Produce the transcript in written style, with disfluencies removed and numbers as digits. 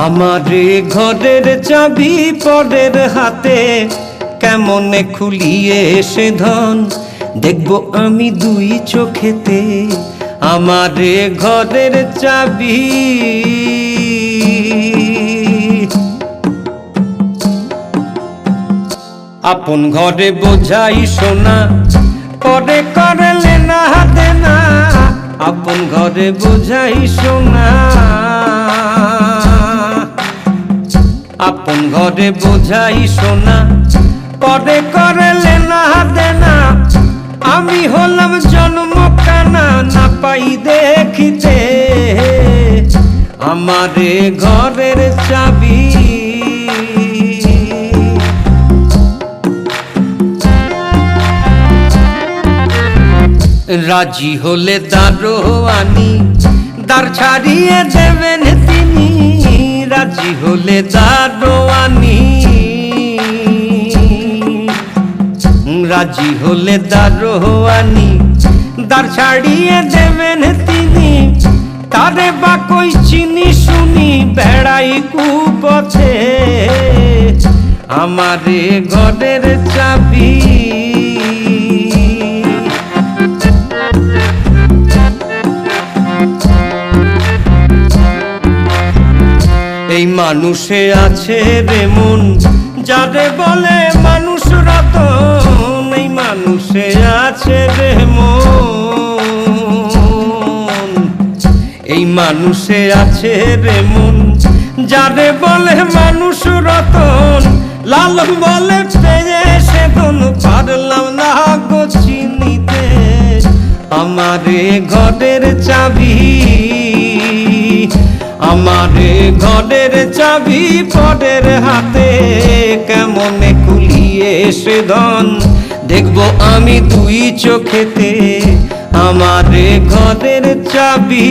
আমারে ঘরের চাবি পরের হাতে কেমনে খুলিয়ে সে ধন দেখবো আমি দুই চোখেতে। আমারে ঘরের চাবি আপন ঘরে বোঝাই সোনা পরে করলে না দেনা। আপন ঘরে বোঝাই সোনা আপন ঘরে বোঝাই সোনা পরে করলে না দেনা। আমি হলাম জন্ম কানা না পাই দেখিতে আমারে ঘরের চাবি। রাজি হলে দারোয়ানি দ্বার ছাড়িয়ে দেবেন তিনি। রাজি হলে দারোয়ানি রাজি হলে দারোয়ানি দ্বার ছাড়িয়ে দেবেন তিনি। তারে বা কই চিনি শুনি বেড়াই কুপথে আমারে ঘরের চাবি। এই মানুষে আছে রে মন যারে বলে মানুষ রতন। এই মানুষে আছে রে মন এই মানুষে আছে রে মন যারে বলে মানুষ রতন। লালন বলে পেয়ে সেদিন পারলাম না গো চিনিতে আমারে ঘরের চাবি। আমারে ঘরের চাবি পরের হাতে কেমনে খুলিয়ে সে ধন দেখবো আমি দুই চোখেতে আমারে ঘরের চাবি।